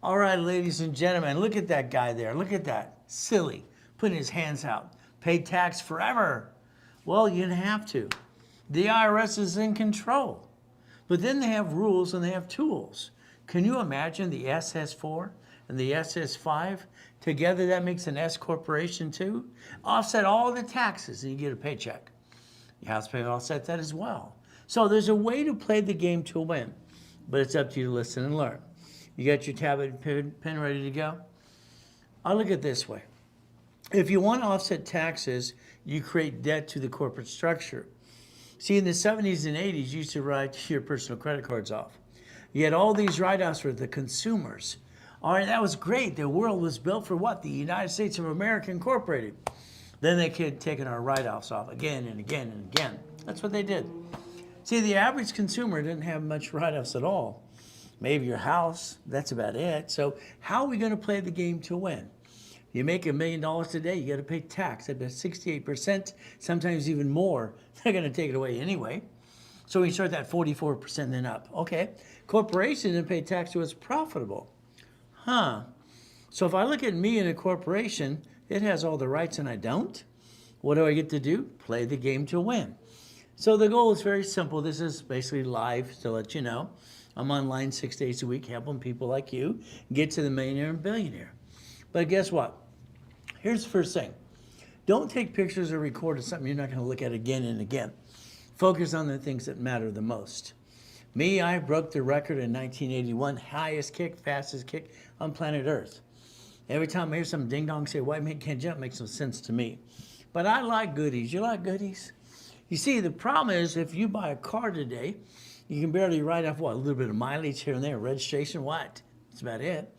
All right, ladies and gentlemen, look at that guy there. Look at that. Silly. Putting his hands out. Pay tax forever. Well, you didn't have to. The IRS is in control. But then they have rules and they have tools. Can you imagine the SS4 and the SS5? Together that makes an S corporation too. Offset all the taxes and you get a paycheck. Your house payment offset that as well. So there's a way to play the game to win. But it's up to you to listen and learn. You got your tablet and pen ready to go? I'll look at it this way. If you want to offset taxes, you create debt to the corporate structure. See, in the 70s and 80s, you used to write your personal credit cards off. You had all these write-offs for the consumers. All right, that was great. The world was built for what? The United States of America Incorporated. Then they kept taking our write-offs off again and again and again. That's what they did. See, the average consumer didn't have much write-offs at all. Maybe your house, that's about it. So how are we going to play the game to win? You make $1 million today, you got to pay tax at 68%, sometimes even more. They're going to take it away anyway. So we start that 44% then up. Okay, corporation didn't pay tax to it's profitable. So if I look at me in a corporation, it has all the rights and I don't. What do I get to do? Play the game to win. So the goal is very simple. This is basically live to let you know. I'm online 6 days a week helping people like you get to the millionaire and billionaire. But guess what? Here's the first thing. Don't take pictures or record of something you're not going to look at again and again. Focus on the things that matter the most. Me, I broke the record in 1981, highest kick, fastest kick on planet Earth. Every time I hear some ding-dong say, white man can't jump, makes no sense to me. But I like goodies. You like goodies? You see, the problem is if you buy a car today, you can barely write off, what, a little bit of mileage here and there, registration, what? That's about it.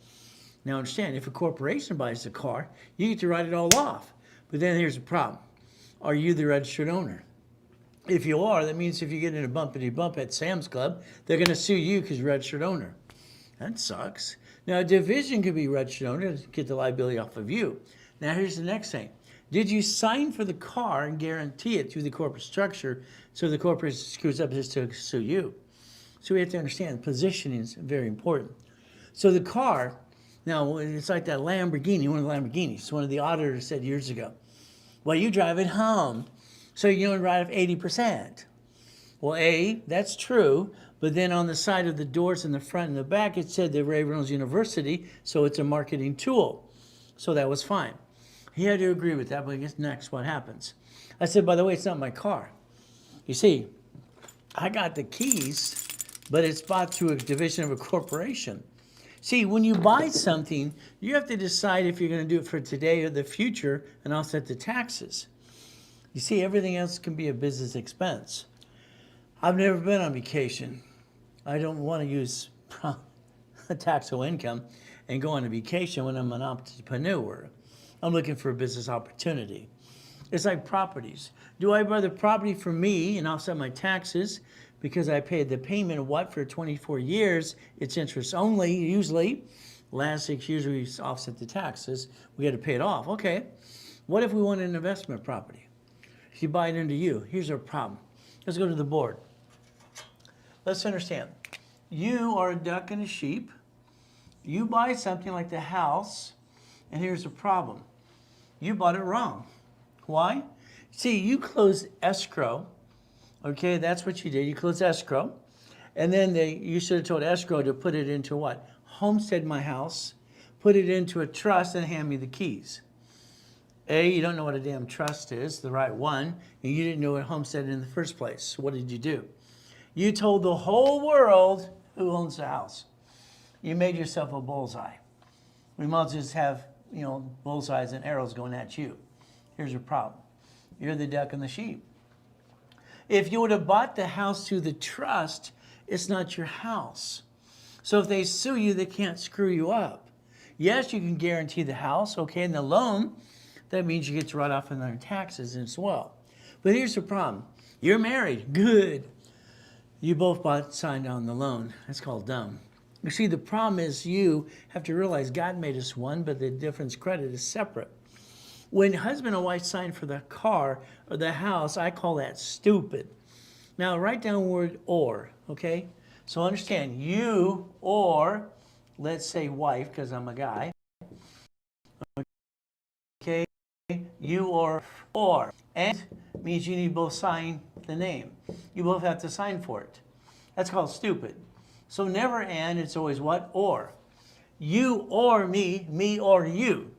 Now understand, if a corporation buys a car, you get to write it all off. But then here's the problem. Are you the registered owner? If you are, that means if you get in a bumpity bump at Sam's Club, they're going to sue you because you're registered owner. That sucks. Now, a division could be registered owner to get the liability off of you. Now, here's the next thing. Did you sign for the car and guarantee it through the corporate structure so the corporation screws up just to sue you? So we have to understand positioning is very important. So the car, now it's like that Lamborghini, one of the Lamborghinis. One of the auditors said years ago, well, you drive it home, so you only write off 80%. Well, A, that's true, but then on the side of the doors in the front and the back, it said the Reynolds University, so it's a marketing tool. So that was fine. He had to agree with that, but I guess next, what happens? I said, by the way, it's not my car. You see, I got the keys, but it's bought through a division of a corporation. See, when you buy something, you have to decide if you're going to do it for today or the future and offset the taxes. You see, everything else can be a business expense. I've never been on vacation. I don't want to use taxable income and go on a vacation when I'm an entrepreneur. I'm looking for a business opportunity. It's like properties. Do I buy the property for me and offset my taxes because I paid the payment of what for 24 years? It's interest only, usually. Last 6 years we offset the taxes. We got to pay it off. Okay. What if we want an investment property? If you buy it into you, here's our problem. Let's go to the board. Let's understand. You are a duck and a sheep. You buy something like the house, and here's the problem. You bought it wrong. Why? See, you closed escrow. Okay, that's what you did. You closed escrow. And then you should have told escrow to put it into what? Homestead my house, put it into a trust, and hand me the keys. A, you don't know what a damn trust is, the right one, and you didn't know what homestead in the first place. So what did you do? You told the whole world who owns the house. You made yourself a bullseye. We might just have, bullseyes and arrows going at you. Here's your problem. You're the duck and the sheep. If you would have bought the house through the trust, it's not your house. So if they sue you, they can't screw you up. Yes, you can guarantee the house, okay, and the loan, that means you get to write off on their taxes as well. But here's the problem. You're married. Good. You both signed on the loan. That's called dumb. You see, the problem is you have to realize God made us one, but the difference credit is separate. When husband and wife sign for the car or the house, I call that stupid. Now, write down the word or, okay? So understand, you or let's say wife, because I'm a guy. Okay, you or. And means you need both sign the name. You both have to sign for it. That's called stupid. So never and, it's always what? Or. You or me or you.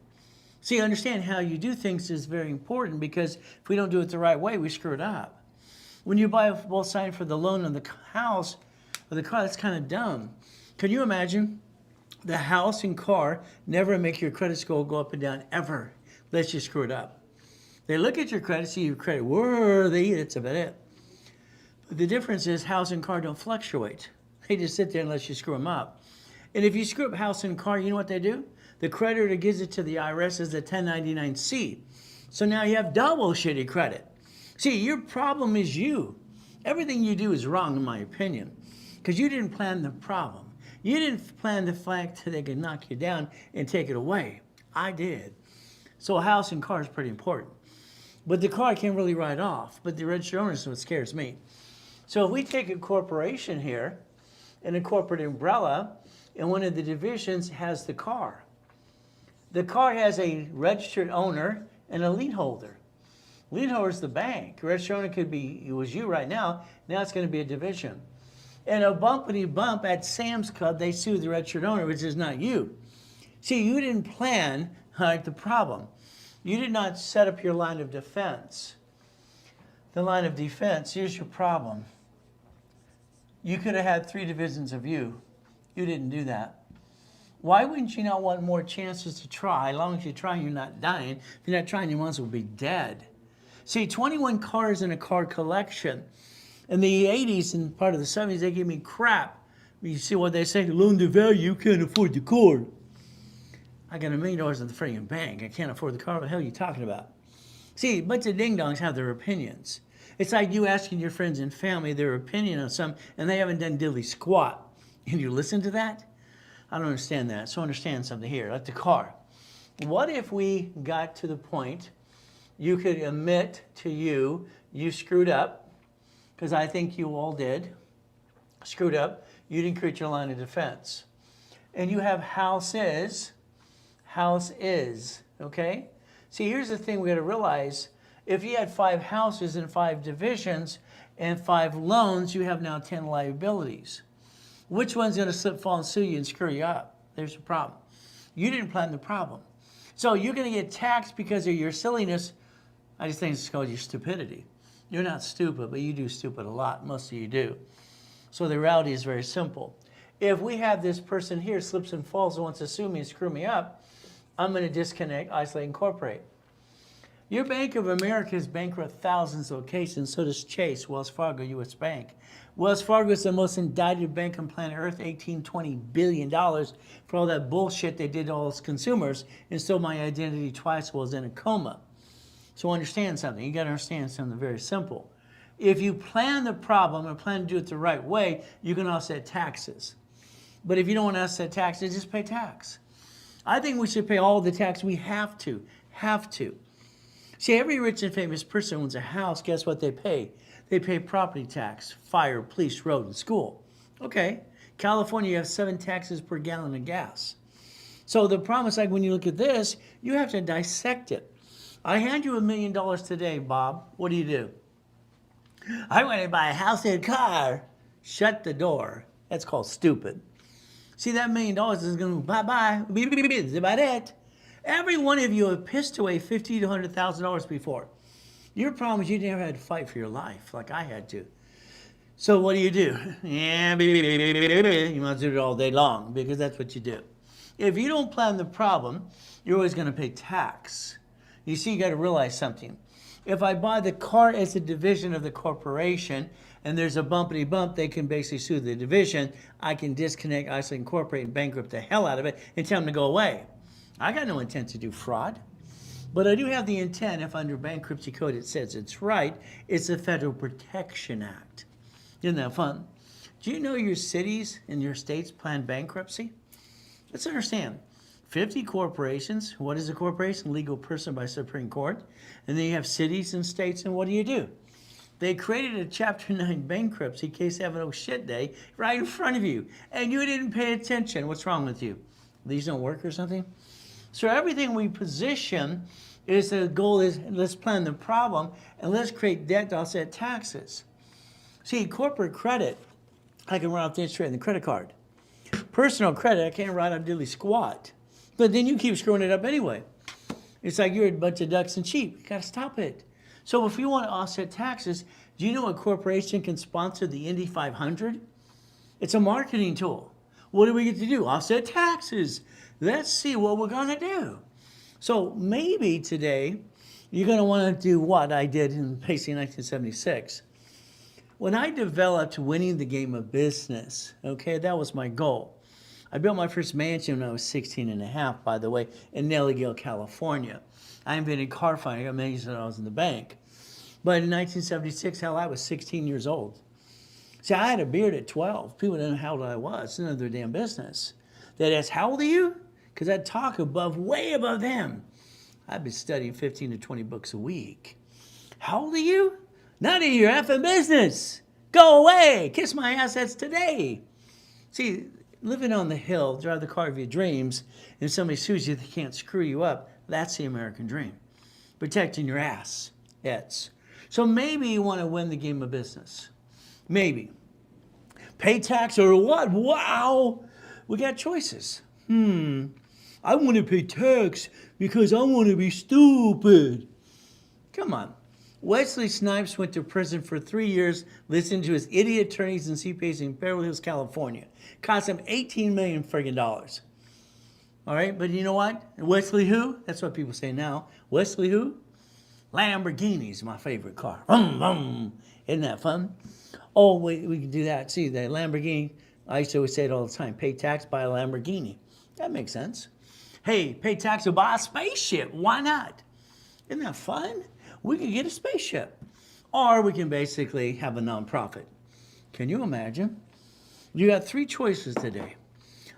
See, understand how you do things is very important, because if we don't do it the right way, we screw it up. When you buy both sides for the loan on the house or the car, that's kind of dumb. Can you imagine? The house and car never make your credit score go up and down ever, unless you screw it up. They look at your credit, see your credit worthy, that's about it. But the difference is house and car don't fluctuate. They just sit there unless you screw them up. And if you screw up house and car, you know what they do? The creditor gives it to the IRS as a 1099-C. So now you have double shitty credit. See, your problem is you. Everything you do is wrong, in my opinion, because you didn't plan the problem. You didn't plan the fact that they could knock you down and take it away. I did. So a house and car is pretty important. But the car can't really write off. But the registered owner is what scares me. So if we take a corporation here, and a corporate umbrella, and one of the divisions has the car. The car has a registered owner and a lien holder. Lien holder is the bank. Registered owner could be, it was you right now. Now it's going to be a division. And a bumpity bump at Sam's Club, they sue the registered owner, which is not you. See, you didn't plan the problem. You did not set up your line of defense. The line of defense, here's your problem. You could have had 3 divisions of you. You didn't do that. Why wouldn't you not want more chances to try? As long as you try, you're not dying. If you're not trying, you might as well be dead. See, 21 cars in a car collection. In the 80s and part of the 70s, they gave me crap. You see what they say? Loan to value, you can't afford the car. I got $1 million in the freaking bank. I can't afford the car. What the hell are you talking about? See, a bunch of ding-dongs have their opinions. It's like you asking your friends and family their opinion on something, and they haven't done diddly squat. And you listen to that? I don't understand that. So understand something here, like the car. What if we got to the point you could admit to you screwed up, because I think you all did, screwed up, you didn't create your line of defense. And you have house is, okay? See, here's the thing we got to realize. If you had 5 houses and 5 divisions and 5 loans, you have now 10 liabilities. Which one's going to slip, fall, and sue you and screw you up? There's the problem. You didn't plan the problem. So you're going to get taxed because of your silliness. I just think it's called your stupidity. You're not stupid, but you do stupid a lot. Most of you do. So the reality is very simple. If we have this person here slips and falls and wants to sue me and screw me up, I'm going to disconnect, isolate, incorporate. Your Bank of America has bankrupt thousands of locations. So does Chase, Wells Fargo, U.S. Bank. Wells Fargo is the most indicted bank on planet Earth, $18-20 billion for all that bullshit they did to all its consumers and stole my identity twice while I was in a coma. So understand something. You got to understand something very simple. If you plan the problem and plan to do it the right way, you can offset taxes. But if you don't want to offset taxes, just pay tax. I think we should pay all the tax we have to. See, every rich and famous person owns a house. Guess what they pay? They pay property tax, fire, police, road, and school. Okay. California, you have 7 taxes per gallon of gas. So the problem is, like, when you look at this, you have to dissect it. I hand you $1 million today, Bob. What do? I want to buy a house and a car. Shut the door. That's called stupid. See, that $1 million is going to bye-bye. That's about it. Every one of you have pissed away $50,000 to $100,000 before. Your problem is you never had to fight for your life like I had to. So what do? Yeah, you must do it all day long because that's what you do. If you don't plan the problem, you're always going to pay tax. You see, you got to realize something. If I buy the car as a division of the corporation and there's a bumpity bump, they can basically sue the division. I can disconnect, isolate, incorporate, and bankrupt the hell out of it and tell them to go away. I got no intent to do fraud. But I do have the intent, if under bankruptcy code it says it's right, it's the Federal Protection Act. Isn't that fun? Do you know your cities and your states plan bankruptcy? Let's understand. 50 corporations. What is a corporation? Legal person by Supreme Court. And then you have cities and states, and what do? They created a Chapter 9 bankruptcy case having no shit day right in front of you, and you didn't pay attention. What's wrong with you? These don't work or something? So everything we position is the goal is let's plan the problem and let's create debt to offset taxes. See, corporate credit, I can write off the interest rate on the credit card. Personal credit, I can't write off diddly squat. But then you keep screwing it up anyway. It's like you're a bunch of ducks and sheep. You got to stop it. So if you want to offset taxes, do you know a corporation can sponsor the Indy 500? It's a marketing tool. What do we get to do? Offset taxes. Let's see what we're going to do. So maybe today you're going to want to do what I did in basically 1976. When I developed winning the game of business, okay, that was my goal. I built my first mansion when I was 16 and a half, by the way, in Nelligale, California. I invented car funding. I got millions of dollars in the bank. But in 1976, hell, I was 16 years old. See, I had a beard at 12. People didn't know how old I was. It's none of their damn business. They'd ask, how old are you? Because I'd talk way above them. I've been studying 15 to 20 books a week. How old are you? None of your effing business. Go away. Kiss my assets today. See, living on the hill, drive the car of your dreams, and somebody sues you, they can't screw you up. That's the American dream. Protecting your ass. Yes. So maybe you want to win the game of business. Maybe. Pay tax or what? Wow. We got choices. I want to pay tax because I want to be stupid. Come on. Wesley Snipes went to prison for 3 years listening to his idiot attorneys and CPAs in Beverly Hills, California. Cost him $18 million friggin' dollars. All right, but you know what? Wesley who? That's what people say now. Wesley who? Lamborghini's my favorite car. Vroom, vroom. Isn't that fun? Oh, we can do that. See, the Lamborghini, I used to always say it all the time, pay tax, buy a Lamborghini. That makes sense. Hey, pay tax or buy a spaceship. Why not? Isn't that fun? We could get a spaceship. Or we can basically have a nonprofit. Can you imagine? You got 3 choices today.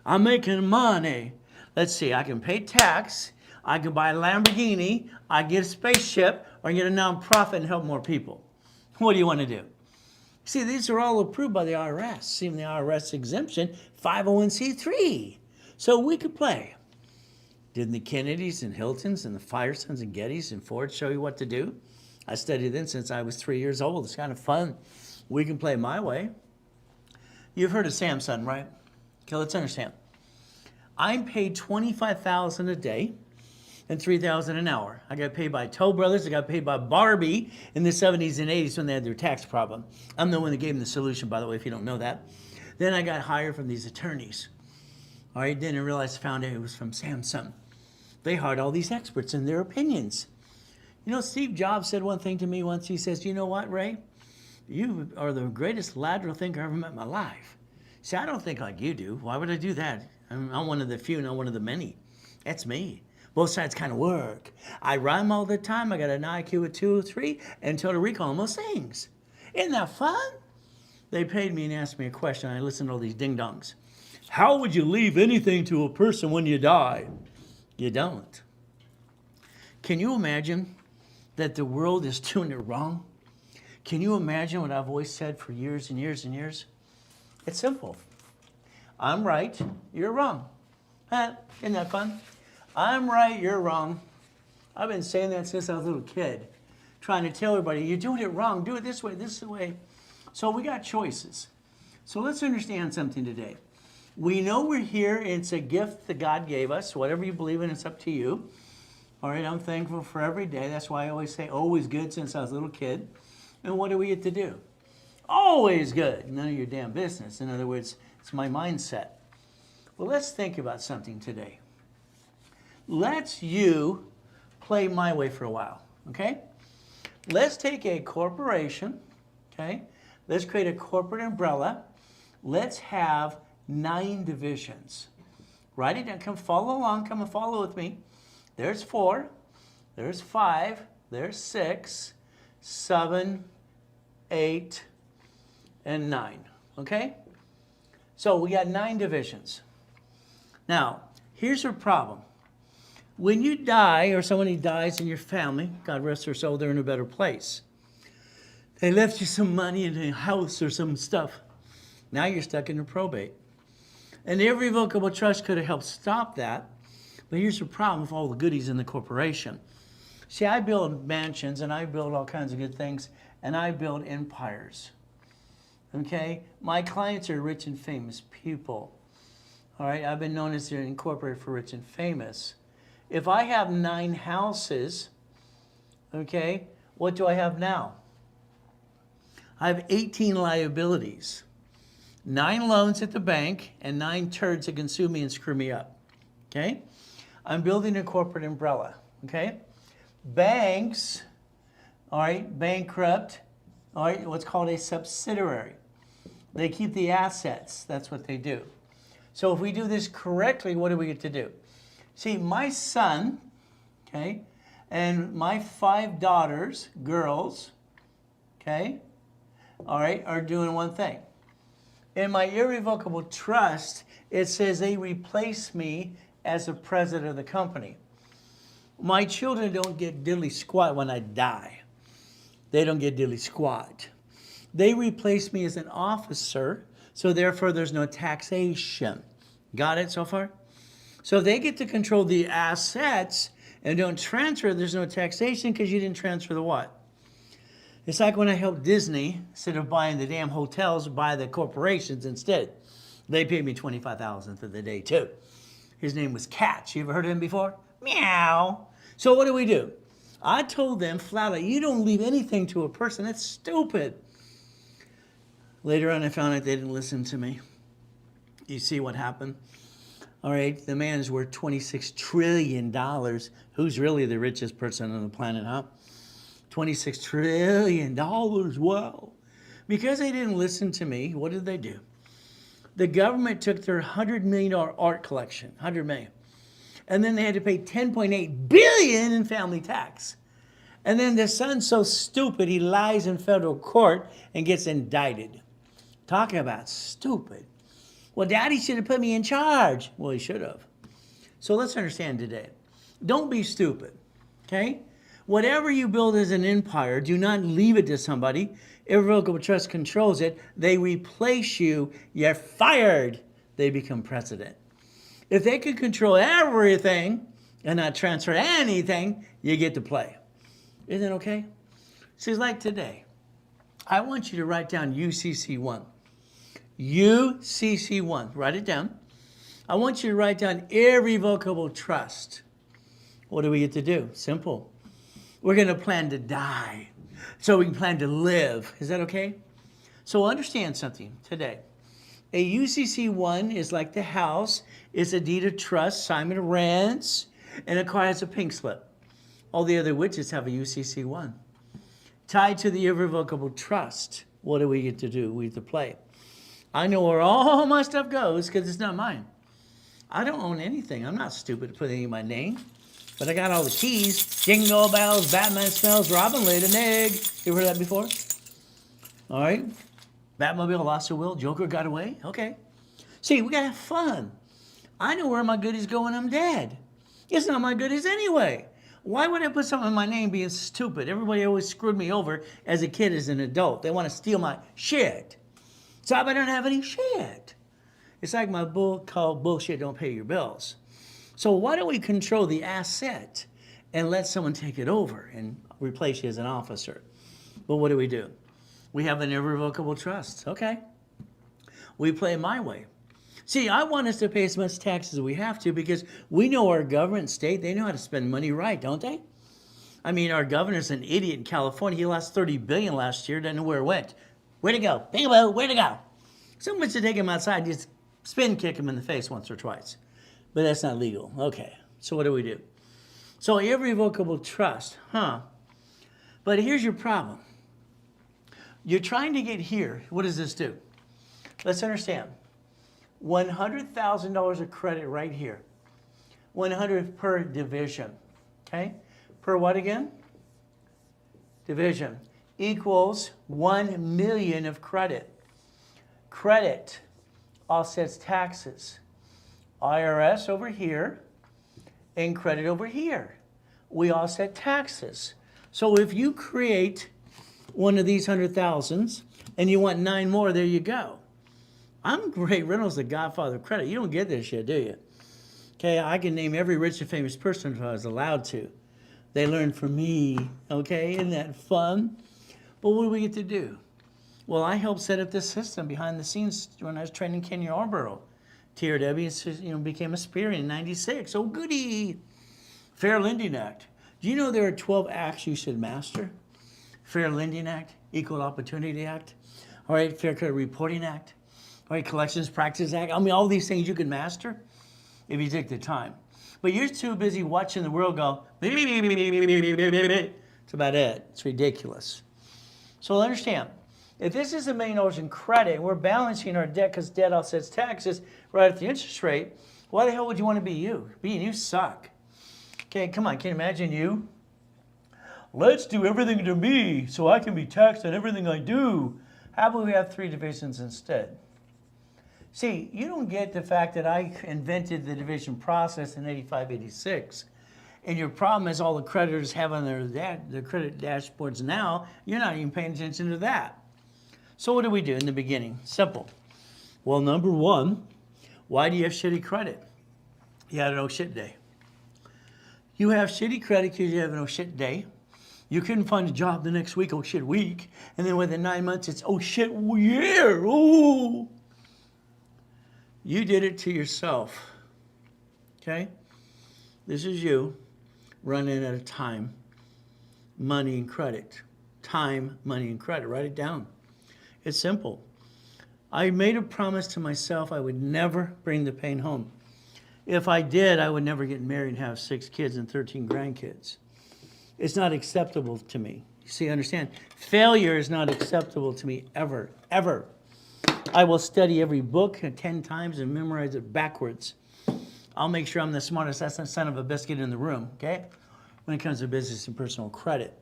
I'm making money. Let's see, I can pay tax, I can buy a Lamborghini, I get a spaceship, or I get a nonprofit and help more people. What do you want to do? See, these are all approved by the IRS. Even the IRS exemption, 501c3. So we could play. Didn't the Kennedys and Hiltons and the Firesons and Gettys and Fords show you what to do? I studied them since I was 3 years old. It's kind of fun. We can play my way. You've heard of Samsung, right? Okay, let's understand. I'm paid $25,000 a day and $3,000 an hour. I got paid by Toll Brothers. I got paid by Barbie in the 70s and 80s when they had their tax problem. I'm the one that gave them the solution, by the way, if you don't know that. Then I got hired from these attorneys. All right, then I realized, found out it was from Samsung. They hired all these experts and their opinions. You know, Steve Jobs said one thing to me once. He says, you know what, Ray? You are the greatest lateral thinker I ever met in my life. See, I don't think like you do. Why would I do that? I'm one of the few, not one of the many. That's me. Both sides kind of work. I rhyme all the time. I got an IQ of 2 or 3 and total recall on most things. Isn't that fun? They paid me and asked me a question. I listened to all these ding-dongs. How would you leave anything to a person when you die? You don't. Can you imagine that the world is doing it wrong? Can you imagine what I've always said for years and years and years? It's simple. I'm right, you're wrong. Isn't that fun? I'm right, you're wrong. I've been saying that since I was a little kid, trying to tell everybody, you're doing it wrong, do it this way, this is the way. So we got choices. So let's understand something today. We know we're here, and it's a gift that God gave us. Whatever you believe in, it's up to you. All right, I'm thankful for every day. That's why I always say always good since I was a little kid. And what do we get to do? Always good. None of your damn business. In other words, it's my mindset. Well, let's think about something today. Let's you play my way for a while, okay? Let's take a corporation, okay? Let's create a corporate umbrella. Let's have 9 divisions. Write it down. Come follow along. Come and follow with me. There's 4. There's 5. There's 6, 7, 8, and 9. Okay? So we got 9 divisions. Now, here's your problem. When you die or somebody dies in your family, God rest their soul, they're in a better place. They left you some money in a house or some stuff. Now you're stuck in a probate. An irrevocable trust could have helped stop that. But here's the problem with all the goodies in the corporation. See, I build mansions and I build all kinds of good things and I build empires. Okay? My clients are rich and famous people. All right? I've been known as the incorporated for rich and famous. If I have 9 houses, okay, what do I have now? I have 18 liabilities. 9 loans at the bank and 9 turds that can sue me and screw me up. Okay? I'm building a corporate umbrella. Okay? Banks, all right, bankrupt, all right, what's called a subsidiary. They keep the assets. That's what they do. So if we do this correctly, what do we get to do? See, my son, okay, and my 5 daughters, girls, okay, all right, are doing one thing. In my irrevocable trust, it says they replace me as the president of the company. My children don't get diddly squat when I die. They don't get diddly squat. They replace me as an officer, so therefore there's no taxation. Got it so far? So they get to control the assets and don't transfer, there's no taxation because you didn't transfer the what? It's like when I helped Disney, instead of buying the damn hotels, buy the corporations instead. They paid me $25,000 for the day too. His name was Catch. You ever heard of him before? Meow. So what do? I told them flat out, you don't leave anything to a person. That's stupid. Later on, I found out they didn't listen to me. You see what happened? All right, the man is worth $26 trillion. Who's really the richest person on the planet, huh? $26 trillion. Wow. Because they didn't listen to me, what did they do? The government took their $100 million art collection, $100 million. And then they had to pay $10.8 billion in family tax. And then the son's so stupid, he lies in federal court and gets indicted. Talking about stupid. Well, Daddy should have put me in charge. Well, he should have. So let's understand today. Don't be stupid, okay? Whatever you build as an empire, do not leave it to somebody. Irrevocable trust controls it. They replace you. You're fired. They become president. If they could control everything and not transfer anything, you get to play. Isn't it okay? See, like today, I want you to write down UCC1. UCC1. Write it down. I want you to write down irrevocable trust. What do we get to do? Simple. We're going to plan to die so we can plan to live. Is that okay? So understand something today. A UCC1 is like the house. It's a deed of trust. Simon rents, and a car has a pink slip. All the other witches have a UCC1. Tied to the irrevocable trust, what do we get to do? We get to play. I know where all my stuff goes because it's not mine. I don't own anything. I'm not stupid to put any of my name. But I got all the keys. Jingle bells, Batman smells, Robin laid an egg. You ever heard that before? All right. Batmobile lost a will, Joker got away. Okay. See, we got to have fun. I know where my goodies go when I'm dead. It's not my goodies anyway. Why would I put something in my name being stupid? Everybody always screwed me over as a kid, as an adult. They want to steal my shit. So I don't have any shit. It's like my book called Bullshit Don't Pay Your Bills. So why don't we control the asset and let someone take it over and replace you as an officer? But what do? We have an irrevocable trust. Okay. We play my way. See, I want us to pay as much tax as we have to because we know our government state, they know how to spend money right, don't they? I mean, our governor's an idiot in California. He lost $30 billion last year, doesn't know where it went. Where'd it go? Bingo, where'd it go? Someone should take him outside and just spin kick him in the face once or twice. But that's not legal. Okay, so what do? So irrevocable trust, huh? But here's your problem. You're trying to get here. What does this do? Let's understand. $100,000 of credit right here. 100 per division, okay? Per what again? Division. Equals 1 million of credit. Credit offsets taxes. IRS over here and credit over here. We offset taxes. So if you create one of these 100,000s and you want 9 more, there you go. I'm Ray Reynolds, the godfather of credit. You don't get this shit, do you? Okay, I can name every rich and famous person if I was allowed to. They learned from me, okay? Isn't that fun? But what do we get to do? Well, I helped set up this system behind the scenes when I was training Ken Yarborough. TRW, became a spear in '96. Oh, goody. Fair Lending Act. Do you know there are 12 acts you should master? Fair Lending Act, Equal Opportunity Act, all right, Fair Credit Reporting Act, all right, Collections Practices Act. I mean, all these things you can master if you take the time. But you're too busy watching the world go, it's about it. It's ridiculous. So understand, if this is $1 million in credit, and we're balancing our debt because debt offsets taxes right at the interest rate, why the hell would you want to be you? Being you suck. Okay, come on, can you imagine you? Let's do everything to me so I can be taxed on everything I do. How about we have 3 divisions instead? See, you don't get the fact that I invented the division process in '85, '86. And your problem is all the creditors have on their credit dashboards now, you're not even paying attention to that. So what do we do in the beginning? Simple. Well, number one, why do you have shitty credit? You had an oh shit day. You have shitty credit because you have an oh shit day. You couldn't find a job the next week, oh shit week. And then within 9 months, it's oh shit year, oh. You did it to yourself, okay? This is you running out of time, money, and credit. Time, money, and credit. Write it down. It's simple. I made a promise to myself I would never bring the pain home. If I did, I would never get married and have 6 kids and 13 grandkids. It's not acceptable to me. You see, understand? Failure is not acceptable to me ever, ever. I will study every book 10 times and memorize it backwards. I'll make sure I'm the smartest son of a biscuit in the room, okay? When it comes to business and personal credit.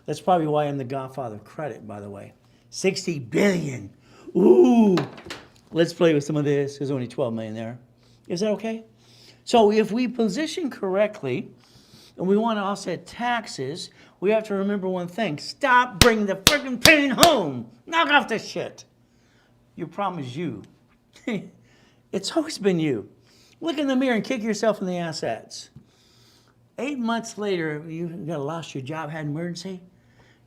That's probably why I'm the godfather of credit, by the way. 60 billion. Ooh. Let's play with some of this. There's only 12 million there. Is that okay? So if we position correctly and we want to offset taxes, we have to remember one thing. Stop bringing the freaking pain home. Knock off this shit. Your problem is you. It's always been you. Look in the mirror and kick yourself in the assets. 8 months later, you lost your job, had an emergency.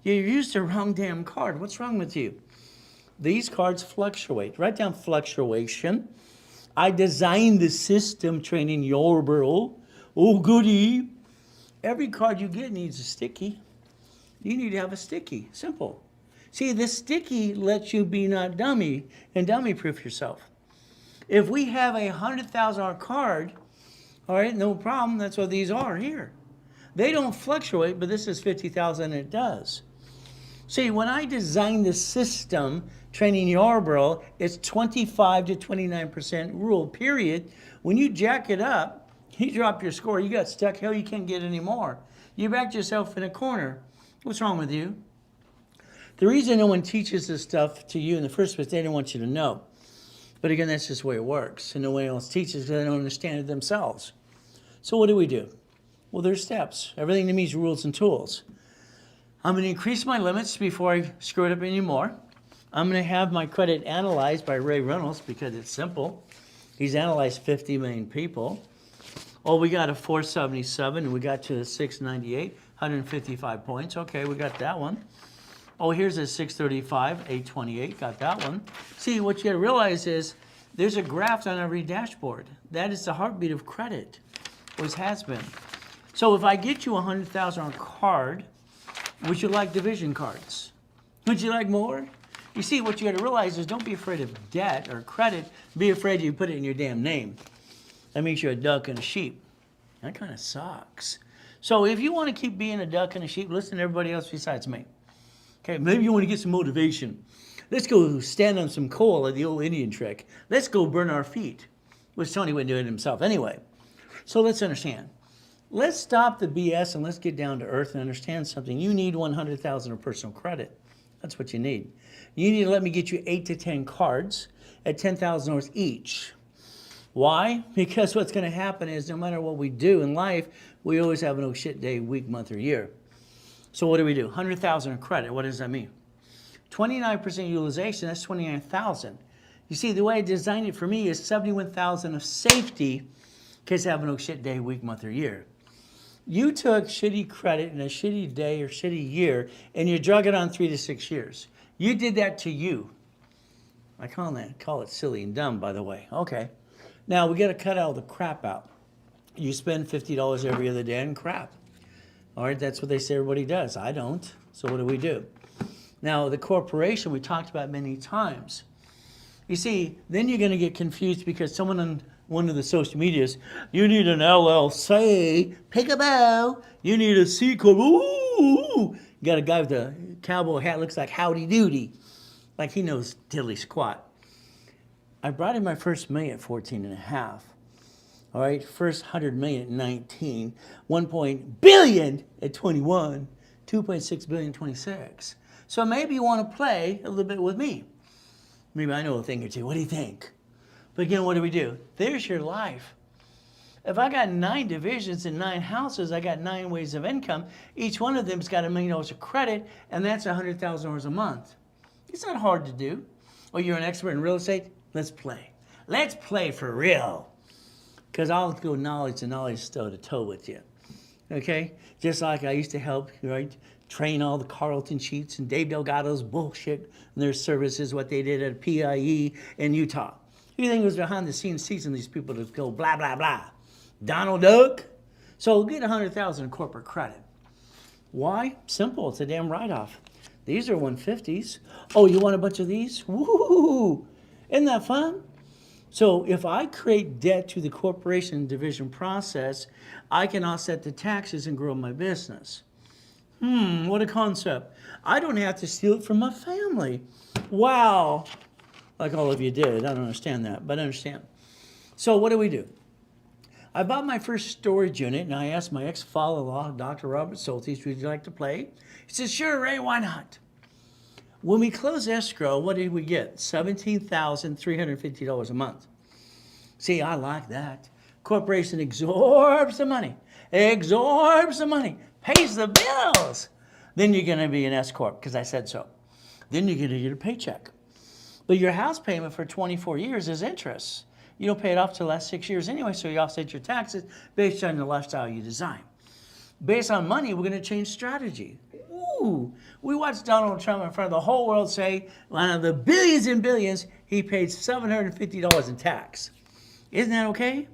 You used the wrong damn card. What's wrong with you? These cards fluctuate. Write down fluctuation. I designed the system training your world. Oh, goody. Every card you get needs a sticky. You need to have a sticky. Simple. See, the sticky lets you be not dummy and dummy-proof yourself. If we have a $100,000 card, all right, no problem. That's what these are here. They don't fluctuate, but this is $50,000 and it does. See, when I designed the system, training Yarborough, it's 25 to 29% rule, period. When you jack it up, you drop your score, you got stuck, hell, you can't get any more. You backed yourself in a corner. What's wrong with you? The reason no one teaches this stuff to you in the first place, they don't want you to know. But again, that's just the way it works. And no one else teaches because they don't understand it themselves. So what do? Well, there's steps. Everything to me is rules and tools. I'm going to increase my limits before I screw it up anymore. I'm going to have my credit analyzed by Ray Reynolds because it's simple. He's analyzed 50 million people. Oh, we got a 477 and we got to a 698, 155 points. Okay, we got that one. Oh, here's a 635, 828, got that one. See, what you gotta realize is there's a graph on every dashboard. That is the heartbeat of credit, always has been. So if I get you 100,000 on a card, would you like division cards? Would you like more? You see, what you gotta realize is don't be afraid of debt or credit, be afraid you put it in your damn name. That makes you a duck and a sheep. That kind of sucks. So if you wanna keep being a duck and a sheep, listen to everybody else besides me. Okay, maybe you want to get some motivation. Let's go stand on some coal like the old Indian trick. Let's go burn our feet, which Tony wouldn't do it himself anyway. So let's understand. Let's stop the BS and let's get down to earth and understand something. You need 100,000 of personal credit. That's what you need. You need to let me get you 8 to 10 cards at $10,000 each. Why? Because what's going to happen is no matter what we do in life, we always have an oh shit day, week, month, or year. So what do? 100,000 of credit. What does that mean? 29% utilization, that's 29,000. You see, the way I designed it for me is 71,000 of safety in case I have no shit day, week, month, or year. You took shitty credit in a shitty day or shitty year, and you drug it on 3 to 6 years. You did that to you. I call it silly and dumb, by the way. Okay. Now, we got to cut all the crap out. You spend $50 every other day on crap. All right, that's what they say everybody does. I don't. So what do? Now, the corporation we talked about many times. You see, then you're going to get confused because someone on one of the social medias, you need an LLC, peekaboo, you need a C corp, ooh. You got a guy with a cowboy hat, looks like Howdy Doody, like he knows diddly squat. I brought in my first million at 14 and a half. All right, first 100 million at 19, 1 billion at 21, 2.6 billion at 26. So maybe you want to play a little bit with me. Maybe I know a thing or two. What do you think? But again, what do? There's your life. If I got 9 divisions and 9 houses, I got 9 ways of income. Each one of them's got $1 million of credit, and that's $100,000 a month. It's not hard to do. Oh, you're an expert in real estate? Let's play. Let's play for real. Because I'll go knowledge to knowledge, toe to toe with you. Okay? Just like I used to help, right? Train all the Carlton Sheets and Dave Delgado's bullshit and their services, what they did at PIE in Utah. Who do you think was behind the scenes teaching these people to go blah, blah, blah? Donald Duck? So get 100,000 in corporate credit. Why? Simple. It's a damn write-off. These are 150s. Oh, you want a bunch of these? Woo! Isn't that fun? So if I create debt to the corporation division process, I can offset the taxes and grow my business. What a concept. I don't have to steal it from my family. Wow. Like all of you did. I don't understand that, but I understand. So what do? I bought my first storage unit, and I asked my ex-father-in-law, Dr. Robert Soltis, would you like to play? He said, sure, Ray, why not? When we closed escrow, what did we get? $17,350 a month. See, I like that. Corporation absorbs the money, pays the bills. Then you're going to be an S-Corp, because I said so. Then you're going to get a paycheck. But your house payment for 24 years is interest. You don't pay it off till the last 6 years anyway, so you offset your taxes based on the lifestyle you design. Based on money, we're going to change strategy. Ooh, we watched Donald Trump in front of the whole world say, out of the billions and billions, he paid $750 in tax. Isn't that okay?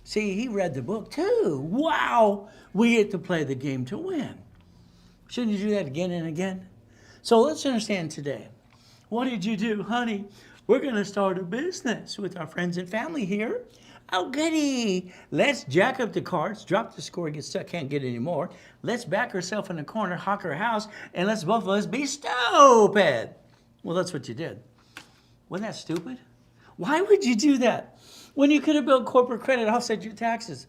See, he read the book too. Wow, we get to play the game to win. Shouldn't you do that again and again? So let's understand today. What did you do, honey? We're going to start a business with our friends and family here. Oh, goody. Let's jack up the cards, drop the score, get stuck, can't get any more. Let's back ourselves in the corner, hawk our house, and let's both of us be stupid. Well, that's what you did. Wasn't that stupid? Why would you do that? When you could have built corporate credit, offset your taxes.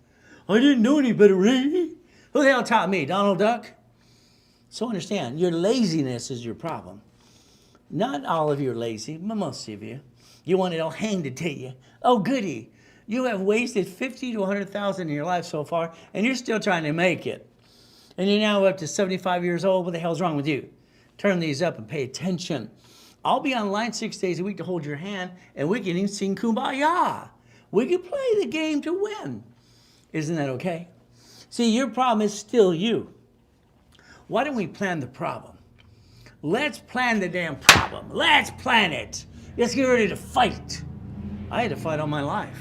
I didn't know any better, Ray. Who the hell taught me, Donald Duck? So understand, your laziness is your problem. Not all of you are lazy, but most of you. You want it all handed to you. Oh, goody. You have wasted $50,000 to $100,000 in your life so far, and you're still trying to make it. And you're now up to 75 years old. What the hell's wrong with you? Turn these up and pay attention. I'll be online 6 days a week to hold your hand, and we can even sing Kumbaya. We can play the game to win. Isn't that okay? See, your problem is still you. Why don't we plan the problem? Let's plan the damn problem. Let's plan it. Let's get ready to fight. I had to fight all my life.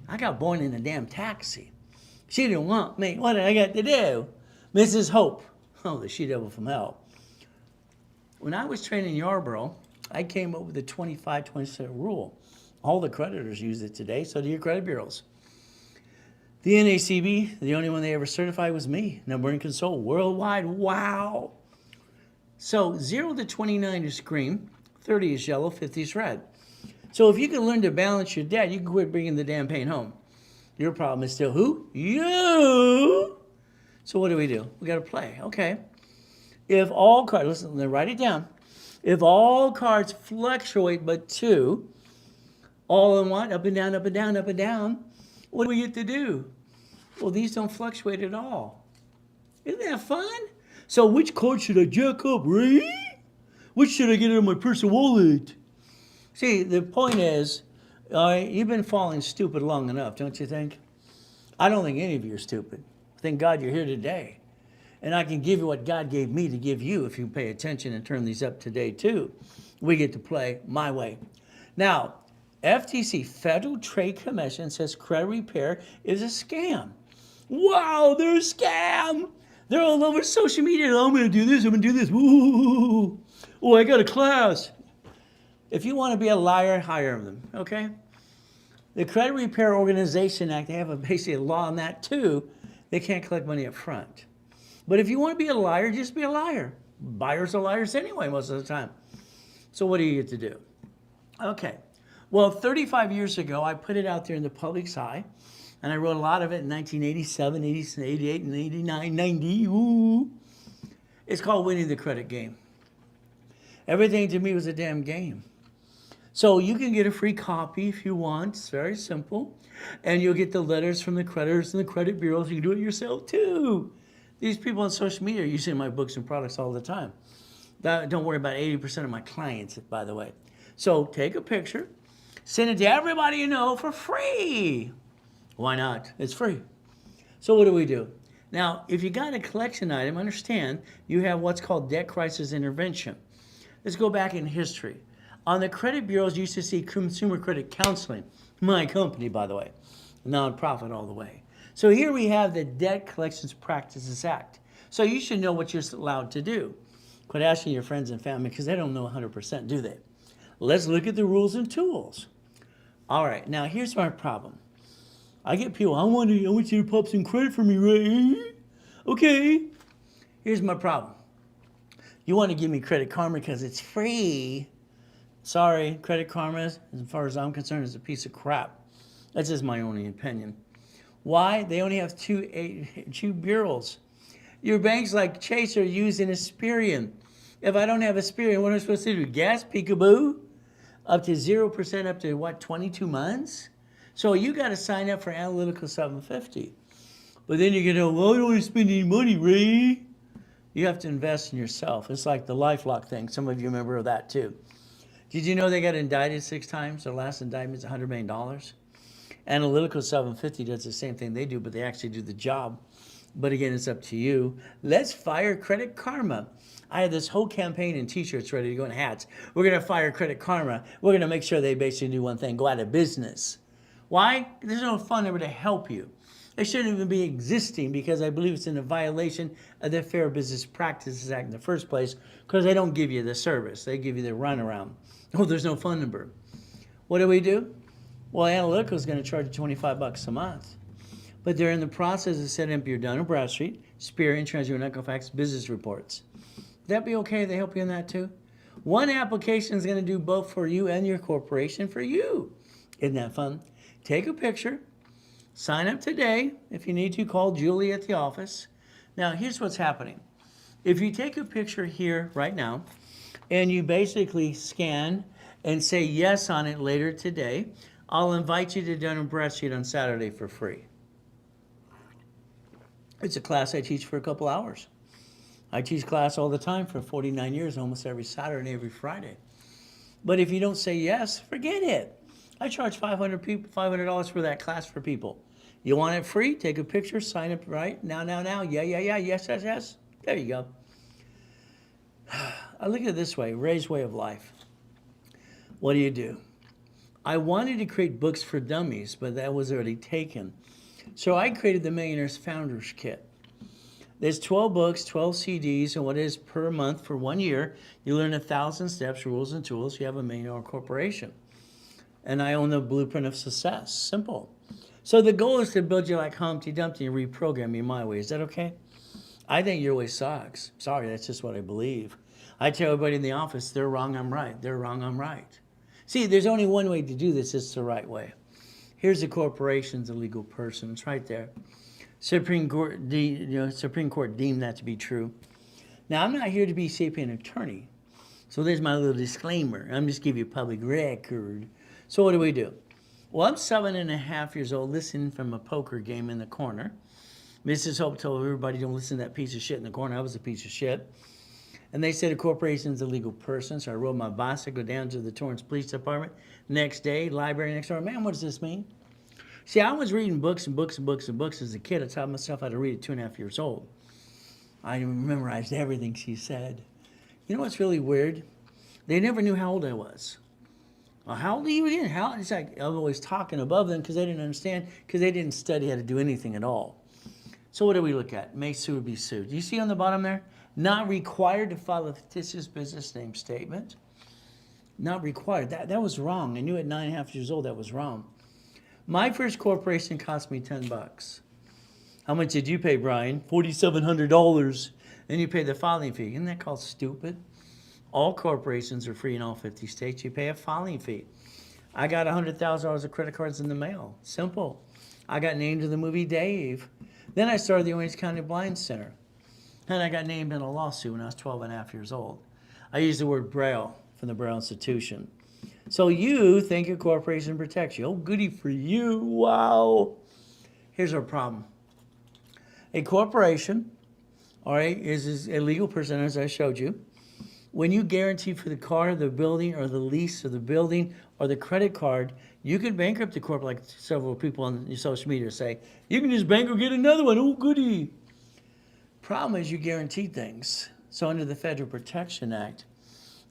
I got born in a damn taxi. She didn't want me. What did I got to do? Mrs. Hope. Oh, the she-devil from hell. When I was training Yarborough, I came up with the 25-27 rule. All the creditors use it today, so do your credit bureaus. The NACB, the only one they ever certified was me. Number and console worldwide. Wow. So 0 to 29 is green, 30 is yellow, 50 is red. So if you can learn to balance your debt, you can quit bringing the damn pain home. Your problem is still who? You. So what do? We got to play. Okay. If all cards, listen, write it down. If all cards fluctuate but 2, all in what? Up and down, up and down, up and down. What do we get to do? Well, these don't fluctuate at all. Isn't that fun? So which card should I jack up, Ray? What should I get out of my personal wallet? See, the point is, you've been falling stupid long enough, don't you think? I don't think any of you are stupid. Thank God you're here today. And I can give you what God gave me to give you if you pay attention and turn these up today too. We get to play my way. Now, FTC, Federal Trade Commission, says credit repair is a scam. Wow, they're a scam. They're all over social media. Oh, I'm going to do this. I'm going to do this. Woo. Oh, I got a class. If you want to be a liar, hire them, okay? The Credit Repair Organization Act, they have basically a law on that too. They can't collect money up front. But if you want to be a liar, just be a liar. Buyers are liars anyway most of the time. So what do you get to do? Okay. Well, 35 years ago, I put it out there in the public's eye, and I wrote a lot of it in 1987, 88, and 89, 90. Ooh. It's called Winning the Credit Game. Everything to me was a damn game. So you can get a free copy if you want. It's very simple. And you'll get the letters from the creditors and the credit bureaus. You can do it yourself too. These people on social media are using my books and products all the time. Don't worry about 80% of my clients, by the way. So take a picture, send it to everybody you know for free. Why not? It's free. So what do? Now, if you got a collection item, understand you have what's called debt crisis intervention. Let's go back in history. On the credit bureaus, you used to see consumer credit counseling. My company, by the way, nonprofit all the way. So here we have the Debt Collections Practices Act. So you should know what you're allowed to do. Quit asking your friends and family because they don't know 100%, do they? Let's look at the rules and tools. All right, now here's my problem. I get people, I want you to pop some credit for me, right? Okay. Here's my problem. You want to give me Credit Karma because it's free. Sorry, Credit Karma, as far as I'm concerned, is a piece of crap. That's just my only opinion. Why? They only have two bureaus. Your banks like Chase are using Experian. If I don't have Experian, what am I supposed to do? Gas peekaboo? Up to 0%, up to what, 22 months? So you got to sign up for Analytical 750. But then you're going to go, well, I don't want to spend any money, Ray. You have to invest in yourself. It's like the LifeLock thing. Some of you remember of that too. Did you know they got indicted 6 times? Their last indictment is $100 million. Analytical 750 does the same thing they do, but they actually do the job. But again, it's up to you. Let's fire Credit Karma. I had this whole campaign in t-shirts ready to go in hats. We're going to fire Credit Karma. We're going to make sure they basically do one thing, go out of business. Why? There's no phone number to help you. It shouldn't even be existing because I believe it's in a violation of the Fair Business Practices Act in the first place because they don't give you the service. They give you the runaround. Oh, there's no phone number. What do? Well, Analytical is going to charge you $25 a month. But they're in the process of setting up your Dun & Bradstreet, Experian, TransUnion, Equifax business reports. Would that be okay? They help you in that too? One application is going to do both for you and your corporation for you. Isn't that fun? Take a picture. Sign up today. If you need to, call Julie at the office. Now, here's what's happening. If you take a picture here right now, and you basically scan and say yes on it later today, I'll invite you to Dun & Bradstreet on Saturday for free. It's a class I teach for a couple hours. I teach class all the time for 49 years, almost every Saturday and every Friday. But if you don't say yes, forget it. I charge $500 for that class for people. You want it free? Take a picture, sign up right now. Yeah, yes. There you go. I look at it this way, Ray's way of life. What do? I wanted to create books for dummies, but that was already taken. So I created the Millionaires Founders Kit. There's 12 books, 12 CDs, and what is per month for 1 year, you learn 1,000 steps, rules, and tools. You have a $1 million corporation. And I own the blueprint of success. Simple. So the goal is to build you like Humpty Dumpty and reprogram you my way. Is that okay? I think your way sucks. Sorry, that's just what I believe. I tell everybody in the office, they're wrong, I'm right. They're wrong, I'm right. See, there's only one way to do this. It's the right way. Here's the corporation's a legal person. It's right there. Supreme Court deemed that to be true. Now, I'm not here to be an attorney. So there's my little disclaimer. I'm just giving you a public record. So what do? Well, I'm 7.5 years old, listening from a poker game in the corner. Mrs. Hope told everybody, don't listen to that piece of shit in the corner. I was a piece of shit. And they said a corporation is a legal person. So I rode my bicycle down to the Torrance Police Department. Next day, library next door. Man, what does this mean? See, I was reading books and books and books and books as a kid. I taught myself how to read at 2.5 years old. I memorized everything she said. You know what's really weird? They never knew how old I was. Well, how old are you again? It's like I was always talking above them because they didn't understand, because they didn't study how to do anything at all. So what do we look at? May sue or be sued. Do you see on the bottom there? Not required to file a fictitious business name statement. Not required. That was wrong. I knew at 9.5 years old that was wrong. My first corporation cost me $10. How much did you pay, Brian? $4,700. Then you pay the filing fee. Isn't that called stupid? All corporations are free in all 50 states. You pay a filing fee. I got $100,000 of credit cards in the mail. Simple. I got named in the movie Dave. Then I started the Orange County Blind Center. And I got named in a lawsuit when I was 12.5 years old. I used the word Braille from the Braille Institution. So you think a corporation protects you. Oh, goody for you. Wow. Here's our problem. A corporation, all right, is a legal person, as I showed you. When you guarantee for the car, the building, or the lease of the building, or the credit card, you can bankrupt the corp, like several people on your social media say. You can just bankrupt, get another one. Oh, goody. Problem is you guarantee things. So under the Federal Protection Act,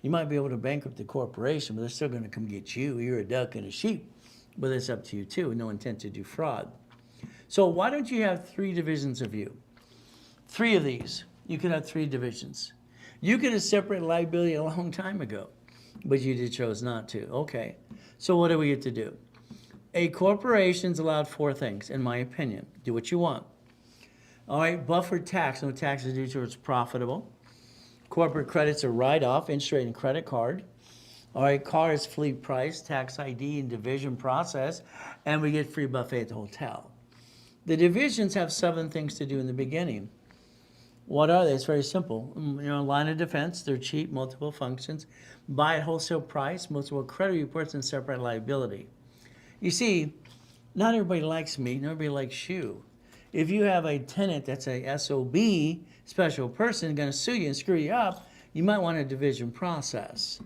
you might be able to bankrupt the corporation, but they're still going to come get you. You're a duck and a sheep. But it's up to you, too. No intent to defraud. So why don't you have 3 divisions of you? 3 of these. You could have 3 divisions. You could have separated liability a long time ago, but you chose not to. Okay. So what do we get to do? A corporation's allowed 4 things, in my opinion. Do what you want. All right, buffered tax. No taxes due till it's profitable. Corporate credits are write-off, interest rate and credit card. All right, car is fleet price, tax ID and division process, and we get free buffet at the hotel. The divisions have 7 things to do in the beginning. What are they? It's very simple. Line of defense, they're cheap, multiple functions. Buy at wholesale price, multiple credit reports, and separate liability. You see, not everybody likes me, not everybody likes you. If you have a tenant that's a SOB, special person, going to sue you and screw you up, you might want a division process.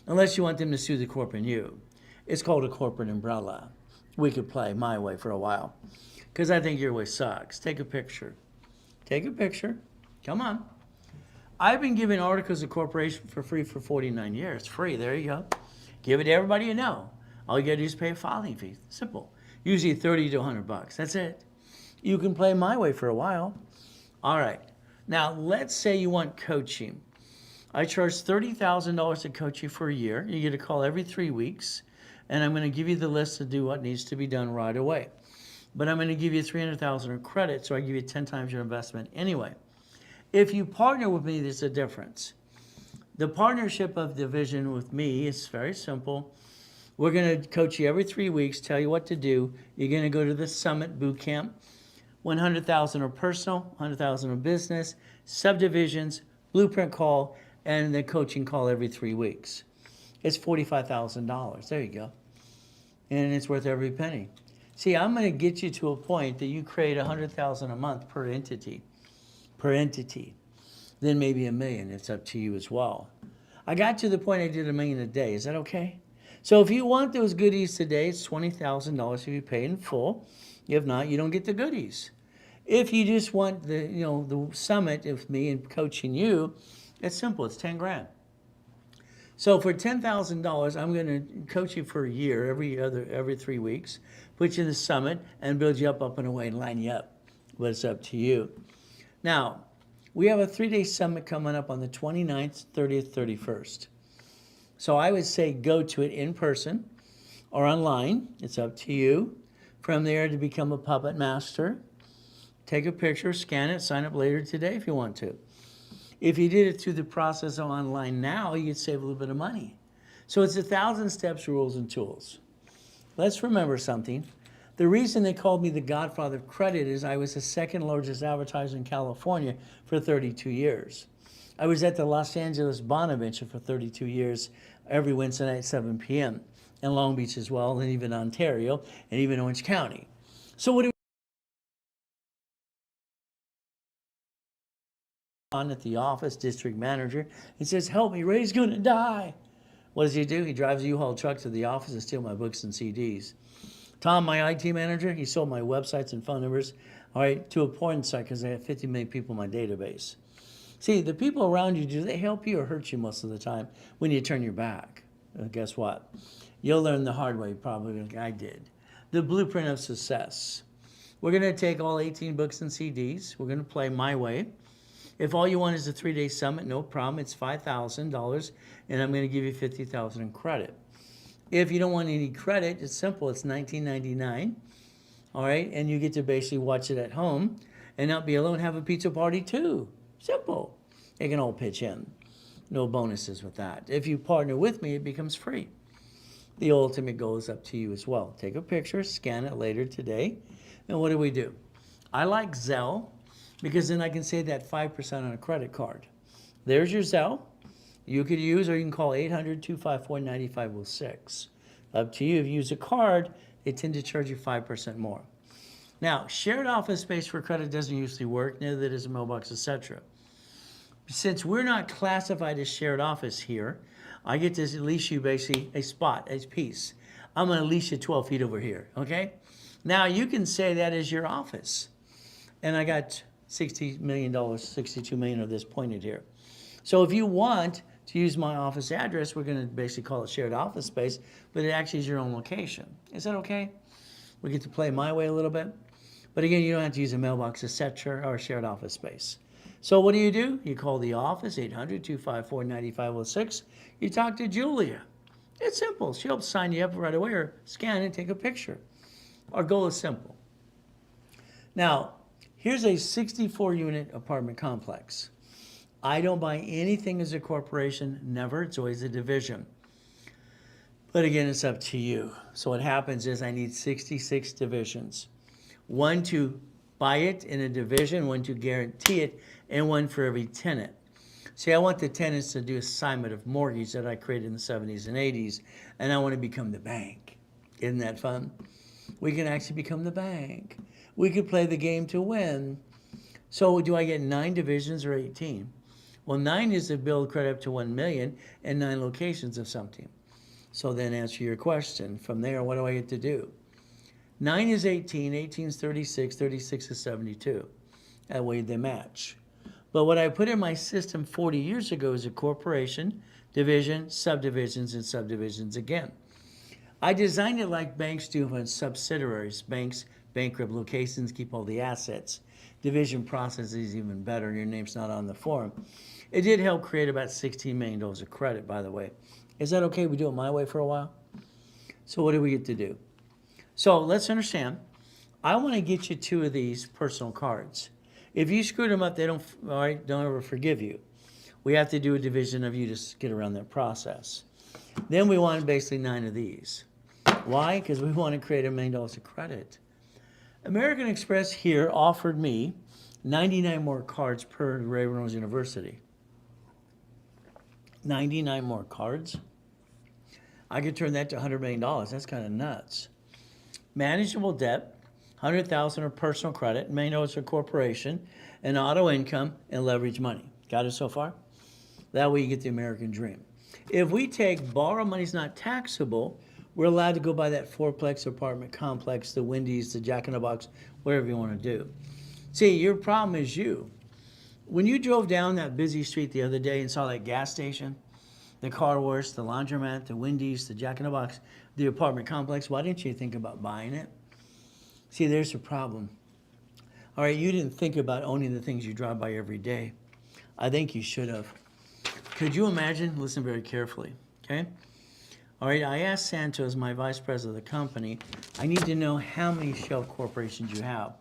Unless you want them to sue the corp and you. It's called a corporate umbrella. We could play my way for a while. Because I think your way sucks. Take a picture. Take a picture. Come on. I've been giving articles of corporation for free for 49 years. Free, there you go. Give it to everybody you know. All you got to do is pay a filing fee. Simple. Usually 30 to 100 bucks. That's it. You can play my way for a while. All right. Now, let's say you want coaching. I charge $30,000 to coach you for a year. You get a call every 3 weeks, and I'm going to give you the list to do what needs to be done right away. But I'm going to give you $300,000 in credit, so I give you 10 times your investment anyway. If you partner with me, there's a difference. The partnership of division with me is very simple. We're going to coach you every 3 weeks, tell you what to do. You're going to go to the Summit Boot Camp. 100,000 are personal, 100,000 are business, subdivisions, blueprint call, and the coaching call every 3 weeks. It's $45,000. There you go. And it's worth every penny. See, I'm going to get you to a point that you create $100,000 a month per entity. Per entity. Then maybe $1 million. It's up to you as well. I got to the point I did $1 million a day. Is that okay? So if you want those goodies today, it's $20,000 if you pay in full. If not, you don't get the goodies. If you just want the summit with me and coaching you, it's simple. It's 10 grand. So for $10,000, I'm going to coach you for a year, every 3 weeks, put you in the summit, and build you up and away and line you up. But it's up to you. Now, we have a 3-day summit coming up on the 29th, 30th, 31st. So I would say go to it in person or online. It's up to you. From there to become a puppet master. Take a picture, scan it, sign up later today if you want to. If you did it through the process of online now, you could save a little bit of money. So it's 1,000 steps, rules, and tools. Let's remember something. The reason they called me the godfather of credit is I was the 2nd largest advertiser in California for 32 years. I was at the Los Angeles Bonaventure for 32 years, every Wednesday night at 7 p.m. in Long Beach as well, and even Ontario, and even Orange County. So what do on at the office, district manager. He says, help me, Ray's gonna die. What does he do? He drives a U-Haul truck to the office and steals my books and CDs. Tom, my IT manager, he sold my websites and phone numbers, all right, to a porn site because I have 50 million people in my database. See, the people around you, do they help you or hurt you most of the time when you turn your back? Guess what? You'll learn the hard way, probably like I did. The blueprint of success. We're going to take all 18 books and CDs. We're going to play my way. If all you want is a 3-day summit, no problem. It's $5,000, and I'm going to give you $50,000 in credit. If you don't want any credit, it's simple. It's $19.99, all right? And you get to basically watch it at home and not be alone. Have a pizza party too. Simple. You can all pitch in. No bonuses with that. If you partner with me, it becomes free. The ultimate goal is up to you as well. Take a picture, scan it later today, and what do? I like Zelle because then I can save that 5% on a credit card. There's your Zelle. You could use, or you can call 800-254-9506. Up to you. If you use a card, they tend to charge you 5% more. Now, shared office space for credit doesn't usually work, neither does a mailbox, etc. Since we're not classified as shared office here, I get to lease you basically a spot, a piece. I'm going to lease you 12 feet over here, okay? Now, you can say that is your office. And I got $60 million, $62 million of this pointed here. So if you want to use my office address, we're going to basically call it shared office space, but it actually is your own location. Is that okay? We get to play my way a little bit. But again, you don't have to use a mailbox, etc., or shared office space. So what do? You call the office, 800-254-9506. You talk to Julia. It's simple. She'll sign you up right away or scan and take a picture. Our goal is simple. Now, here's a 64-unit apartment complex. I don't buy anything as a corporation, never. It's always a division. But again, it's up to you. So what happens is I need 66 divisions. One to buy it in a division, one to guarantee it, and one for every tenant. See, I want the tenants to do assignment of mortgage that I created in the 70s and 80s, and I want to become the bank. Isn't that fun? We can actually become the bank. We could play the game to win. So do I get 9 divisions or 18? Well, 9 is to build credit up to 1 million and 9 locations of something. So then answer your question. From there, what do I get to do? 9 is 18, 18 is 36, 36 is 72. That way they match. But what I put in my system 40 years ago is a corporation, division, subdivisions, and subdivisions again. I designed it like banks do on subsidiaries. Banks bankrupt locations, keep all the assets. Division process is even better. Your name's not on the form. It did help create about $16 million of credit, by the way. Is that okay? We do it my way for a while? So what do we get to do? So let's understand. I want to get you 2 of these personal cards. If you screwed them up, they don't ever forgive you. We have to do a division of you to get around that process. Then we want basically 9 of these. Why? Because we want to create $1 million of credit. American Express here offered me 99 more cards per Reynolds University. 99 more cards? I could turn that to $100 million. That's kind of nuts. Manageable debt, $100,000 of personal credit, $1 million for corporation, and auto income and leverage money. Got it so far? That way you get the American dream. If we take borrow money's not taxable, we're allowed to go buy that 4-plex apartment complex, the Wendy's, the Jack in the Box, whatever you want to do. See, your problem is you. When you drove down that busy street the other day and saw that gas station, the car wash, the laundromat, the Wendy's, the Jack in the Box, the apartment complex, why didn't you think about buying it? See, there's the problem. All right, you didn't think about owning the things you drive by every day. I think you should have. Could you imagine? Listen very carefully, okay? All right, I asked Santos, my vice president of the company, I need to know how many shelf corporations you have.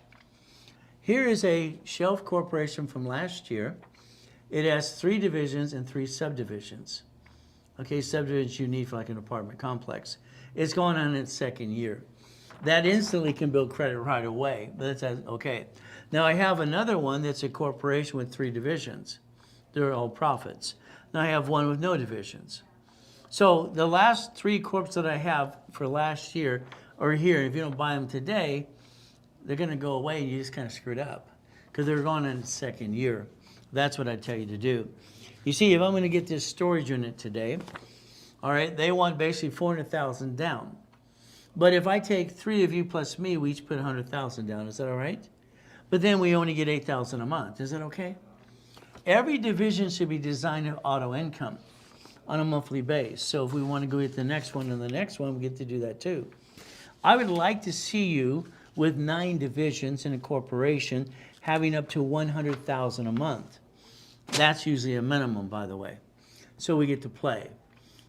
Here is a shelf corporation from last year. It has 3 divisions and 3 subdivisions. Okay, subdivisions you need for like an apartment complex. It's going on in its 2nd year. That instantly can build credit right away, but that's okay. Now I have another one that's a corporation with 3 divisions. They're all profits. Now I have one with no divisions. So the last 3 corps that I have for last year are here. If you don't buy them today, they're going to go away and you just kind of screwed up because they're going in its 2nd year. That's what I tell you to do. You see, if I'm going to get this storage unit today, all right, they want basically 400,000 down. But if I take 3 of you plus me, we each put 100,000 down. Is that all right? But then we only get 8,000 a month. Is that okay? Every division should be designed to auto income on a monthly base. So if we want to go get the next one and the next one, we get to do that too. I would like to see you with 9 divisions in a corporation having up to 100,000 a month. That's usually a minimum, by the way. So we get to play.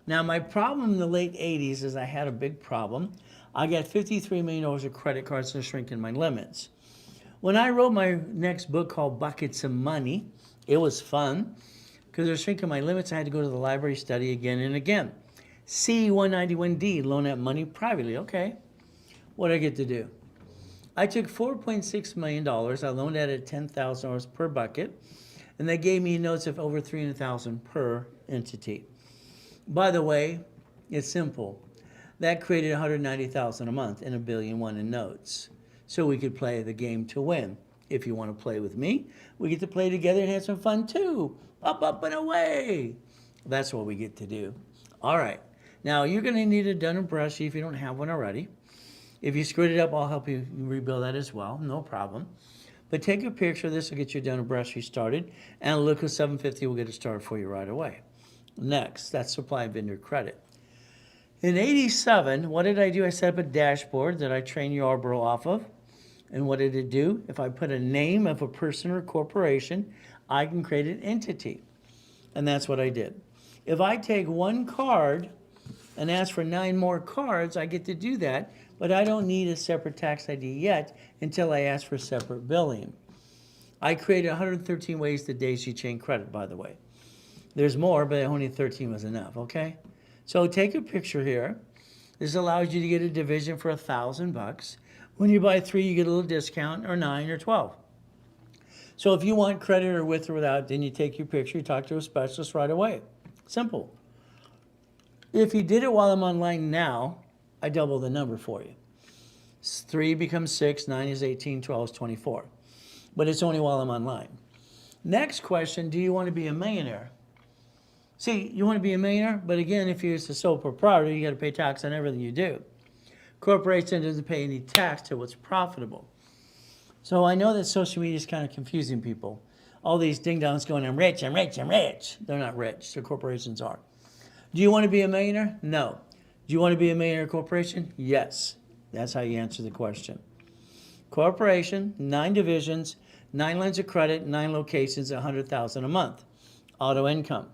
Now, my problem in the late 80s is I had a big problem. I got $53 million of credit cards and shrinking my limits. When I wrote my next book called Buckets of Money, it was fun because they're shrinking my limits. I had to go to the library, study again and again. C-191D, loan out money privately. Okay, what did I get to do? I took $4.6 million. I loaned out at $10,000 per bucket, and they gave me notes of over $300,000 per entity. By the way, it's simple. That created $190,000 a month and $1.1 billion in notes. So we could play the game to win. If you want to play with me, we get to play together and have some fun too. Up, up, and away. That's what we get to do. All right. Now, you're going to need a Dun& Bradstreet if you don't have one already. If you screwed it up, I'll help you rebuild that as well. No problem. But take a picture of this will get your Dun & Bradstreet started. And look at 750 will get it started for you right away. Next, that's supply and vendor credit. In '87, what did I do? I set up a dashboard that I trained Yarborough off of. And what did it do? If I put a name of a person or corporation, I can create an entity. And that's what I did. If I take one card and ask for 9 more cards, I get to do that, but I don't need a separate tax ID yet until I ask for separate billing. I created 113 ways to daisy chain credit, by the way. There's more, but only 13 was enough, okay? So take a picture here. This allows you to get a division for $1,000. When you buy 3, you get a little discount, or 9 or 12. So if you want credit or with or without, then you take your picture, you talk to a specialist right away. Simple. If you did it while I'm online now, I double the number for you. 3 becomes 6, 9 is 18, 12 is 24. But it's only while I'm online. Next question, do you want to be a millionaire? See, you want to be a millionaire, but again, if you're a sole proprietor, you got to pay tax on everything you do. Corporation doesn't pay any tax till it's profitable. So I know that social media is kind of confusing people. All these ding-dongs going, I'm rich, I'm rich, I'm rich. They're not rich, so corporations are. Do you want to be a millionaire? No. Do you want to be a millionaire corporation? Yes. That's how you answer the question. Corporation, 9 divisions, 9 lines of credit, 9 locations, 100,000 a month. Auto income.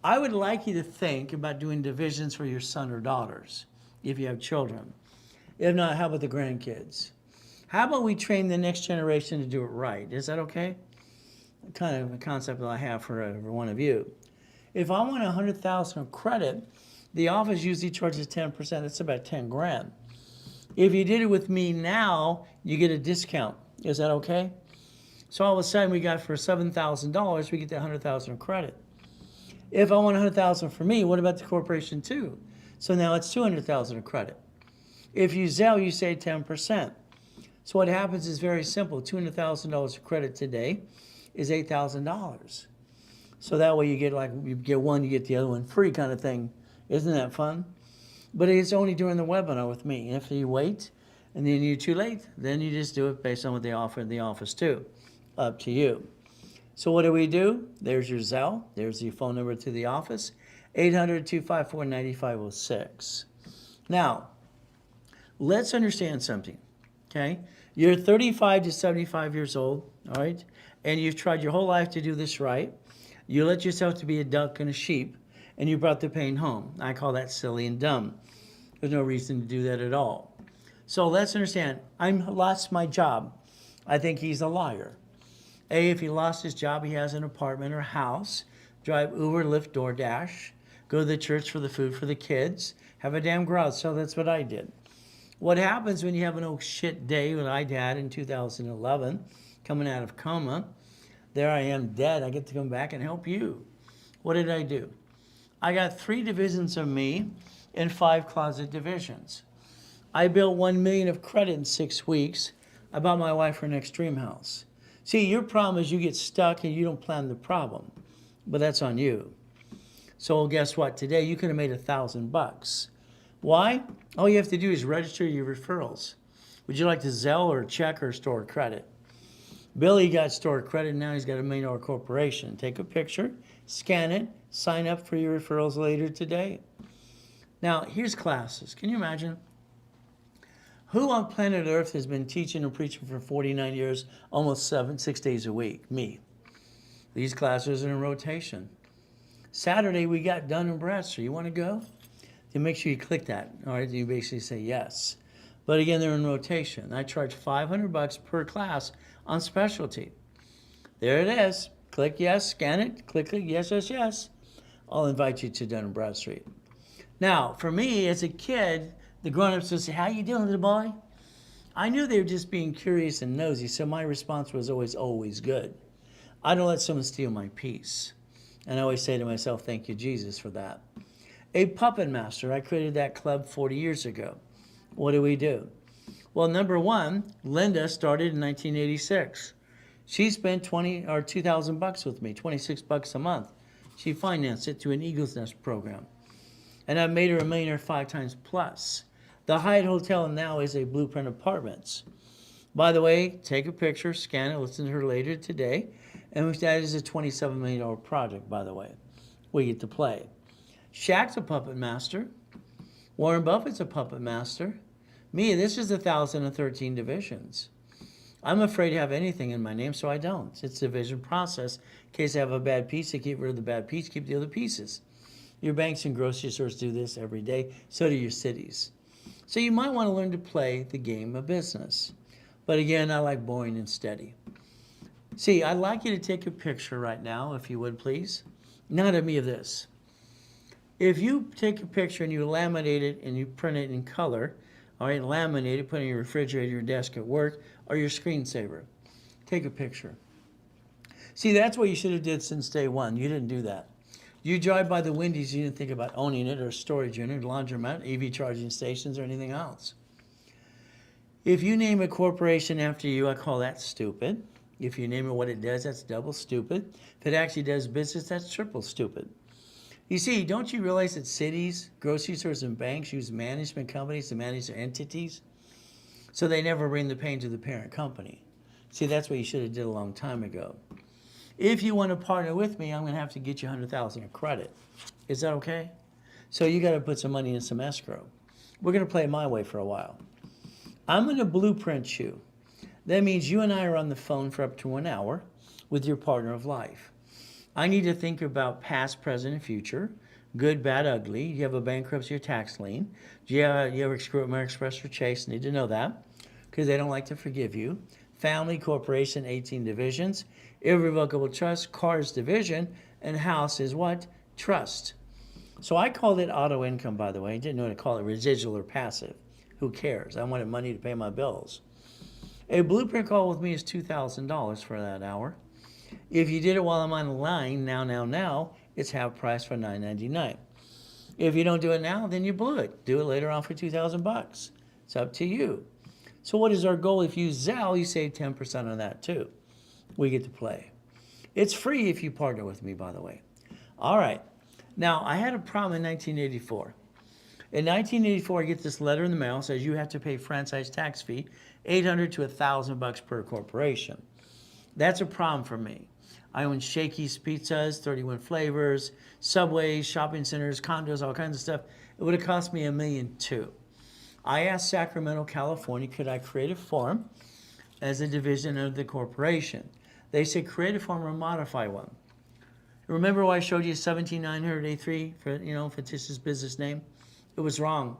I would like you to think about doing divisions for your son or daughters, if you have children. If not, how about the grandkids? How about we train the next generation to do it right? Is that okay? Kind of a concept that I have for every one of you. If I want 100,000 of credit, the office usually charges 10%. That's about 10 grand. If you did it with me now, you get a discount. Is that okay? So all of a sudden, we got for $7,000, we get the 100,000 of credit. If I want 100,000 for me, what about the corporation too? So now it's 200,000 of credit. If you Zelle, you save 10%. So what happens is very simple. $200,000 of credit today is $8,000. So that way you get one, you get the other one free kind of thing. Isn't that fun? But it's only during the webinar with me. If you wait and then you're too late, then you just do it based on what they offer in the office too. Up to you. So what do? There's your Zelle. There's your phone number to the office. 800-254-9506. Now, let's understand something, okay? You're 35 to 75 years old, all right? And you've tried your whole life to do this right. You let yourself to be a duck and a sheep, and you brought the pain home. I call that silly and dumb. There's no reason to do that at all. So let's understand, I lost my job. I think he's a liar. If he lost his job, he has an apartment or house, drive Uber, Lyft, DoorDash, go to the church for the food for the kids, have a damn garage. So that's what I did. What happens when you have an oh shit day, when I had in 2011, coming out of coma, there I am dead. I get to come back and help you. What did I do? I got 3 divisions of me and 5 closet divisions. I built $1 million of credit in 6 weeks. I bought my wife her next dream house. See, your problem is you get stuck and you don't plan the problem, but that's on you. So guess what? Today you could have made $1,000. Why? All you have to do is register your referrals. Would you like to Zelle or check or store credit? Billy got store credit, now he's got $1 million corporation. Take a picture, scan it, sign up for your referrals later today. Now, here's classes. Can you imagine? Who on planet Earth has been teaching and preaching for 49 years, almost 6 days a week? Me. These classes are in rotation. Saturday, we got Dun & Bradstreet. You want to go? Then make sure you click that. All right, you basically say yes. But again, they're in rotation. I charge $500 per class on specialty. There it is. Click yes, scan it, click yes, yes, yes. I'll invite you to Dun & Bradstreet. Now, for me, as a kid, the grown-ups would say, how you doing, little boy? I knew they were just being curious and nosy, so my response was always good. I don't let someone steal my peace. And I always say to myself, thank you, Jesus, for that. A puppet master. I created that club 40 years ago. What do we do? Well, number one, Linda started in 1986. She spent $2,000 with me, $26 a month. She financed it through an Eagle's Nest program. And I made her a millionaire 5 times plus. The Hyatt Hotel now is a Blueprint Apartments. By the way, take a picture, scan it, listen to her later today. And that is a $27 million project, by the way. We get to play. Shaq's a puppet master. Warren Buffett's a puppet master. Me, this is 1,013 divisions. I'm afraid to have anything in my name, so I don't. It's a division process. In case I have a bad piece, I get rid of the bad piece, keep the other pieces. Your banks and grocery stores do this every day. So do your cities. So you might want to learn to play the game of business. But again, I like boring and steady. See, I'd like you to take a picture right now, if you would, please. Not of me, of this. If you take a picture and you laminate it and you print it in color, all right, laminate it, put it in your refrigerator, your desk at work, or your screensaver. Take a picture. See, that's what you should have did since day one. You didn't do that. You drive by the Wendy's, you didn't think about owning it, or a storage unit, laundromat, EV charging stations, or anything else. If you name a corporation after you, I call that stupid. If you name it what it does, that's double stupid. If it actually does business, that's triple stupid. You see, don't you realize that cities, grocery stores, and banks use management companies to manage their entities? So they never bring the pain to the parent company. See, that's what you should have did a long time ago. If you want to partner with me, I'm going to have to get you $100,000 of credit. Is that okay? So you got to put some money in some escrow. We're going to play my way for a while. I'm going to blueprint you. That means you and I are on the phone for up to an hour with your partner of life. I need to think about past, present, and future, good, bad, ugly. You have a bankruptcy or tax lien. Do you ever screw up American Express or Chase? Need to know that because they don't like to forgive you. Family, corporation, 18 divisions. Irrevocable trust, cars division, and house is what? Trust. So I called it auto income, by the way. I didn't know what to call it, residual or passive. Who cares? I wanted money to pay my bills. A blueprint call with me is $2,000 for that hour. If you did it while I'm on the line, now, it's half price for $9.99. If you don't do it now, then you blew it. Do it later on for $2,000. It's up to you. So what is our goal? If you Zelle, you save 10% on that too. We get to play. It's free if you partner with me, by the way. All right. Now, I had a problem in 1984. In 1984, I get this letter in the mail that says you have to pay franchise tax fee, $800 to $1,000 per corporation. That's a problem for me. I own Shakey's Pizzas, 31 flavors, Subways, shopping centers, condos, all kinds of stuff. It would have cost me $1.2 million. I asked Sacramento, California, could I create a form as a division of the corporation? They said create a form or modify one. Remember why I showed you 17983 for fictitious business name? It was wrong.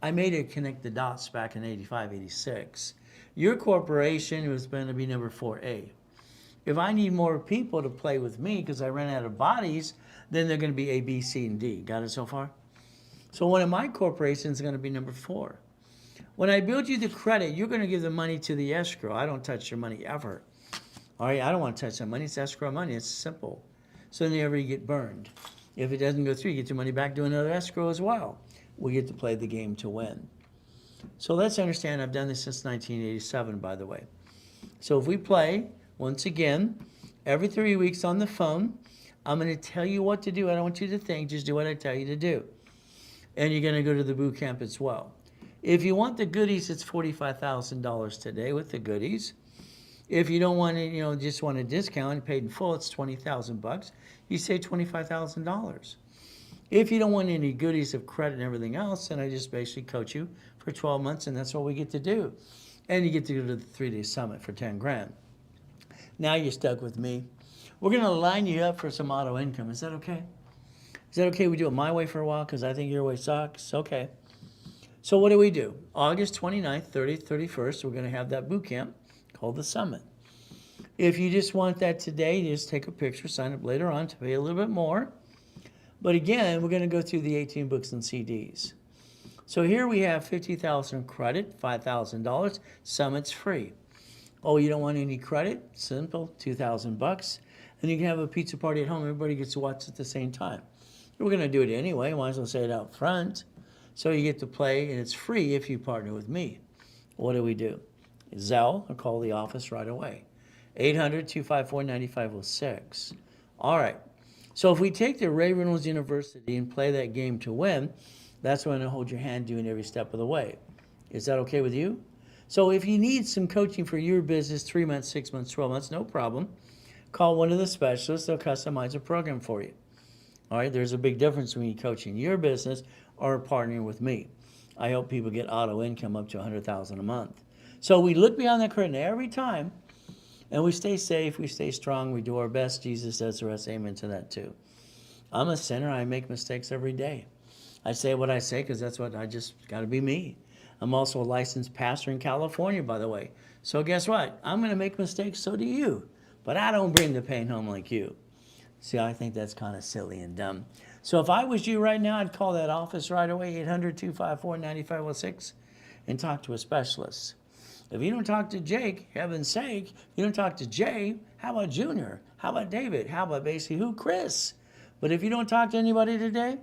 I made it connect the dots back in 85, 86. Your corporation was going to be number 4A. If I need more people to play with me because I ran out of bodies, then they're going to be A, B, C, and D. Got it so far? So one of my corporations is going to be number 4. When I build you the credit, you're going to give the money to the escrow. I don't touch your money ever. All right, I don't want to touch that money. It's escrow money. It's simple. So never you get burned. If it doesn't go through, you get your money back, do another escrow as well. We get to play the game to win. So let's understand, I've done this since 1987, by the way. So if we play, Once again, every 3 weeks on the phone, I'm going to tell you what to do. I don't want you to think, just do what I tell you to do. And you're going to go to the boot camp as well. If you want the goodies, it's $45,000 today with the goodies. If you don't want to, just want a discount, paid in full, it's $20,000. You say $25,000. If you don't want any goodies of credit and everything else, then I just basically coach you for 12 months, and that's what we get to do. And you get to go to the 3-day summit for 10 grand. Now you're stuck with me. We're going to line you up for some auto income. Is that okay? Is that okay we do it my way for a while because I think your way sucks? Okay. So what do? August 29th, 30th, 31st, we're going to have that boot camp called the Summit. If you just want that today, just take a picture, sign up later on to pay a little bit more. But again, we're going to go through the 18 books and CDs. So here we have $50,000 credit, $5,000. Summit's free. Oh, you don't want any credit? Simple, $2,000. And you can have a pizza party at home. Everybody gets to watch at the same time. We're going to do it anyway. Might as well say it out front. So you get to play, and it's free if you partner with me. What do? Zelle, or call the office right away. 800-254-9506. All right. So if we take the Reynolds University and play that game to win, that's when I hold your hand doing every step of the way. Is that okay with you? So if you need some coaching for your business, 3 months, 6 months, 12 months, no problem. Call one of the specialists. They'll customize a program for you. All right, there's a big difference between coaching your business or partnering with me. I help people get auto income up to $100,000 a month. So we look beyond the curtain every time, and we stay safe, we stay strong, we do our best. Jesus does the rest. Amen to that too. I'm a sinner. I make mistakes every day. I say what I say because that's what I just got to be me. I'm also a licensed pastor in California, by the way. So guess what? I'm going to make mistakes, so do you. But I don't bring the pain home like you. See, I think that's kind of silly and dumb. So if I was you right now, I'd call that office right away, 800-254-9506, and talk to a specialist. If you don't talk to Jake, heaven's sake, you don't talk to Jay, how about Junior? How about David? How about basically who? Chris. But if you don't talk to anybody today,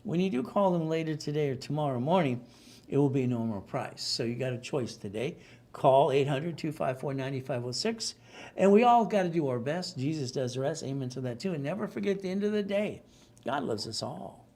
when you do call them later today or tomorrow morning, it will be a normal price. So you got a choice today. Call 800-254-9506. And we all got to do our best. Jesus does the rest. Amen to that too. And never forget, at the end of the day, God loves us all.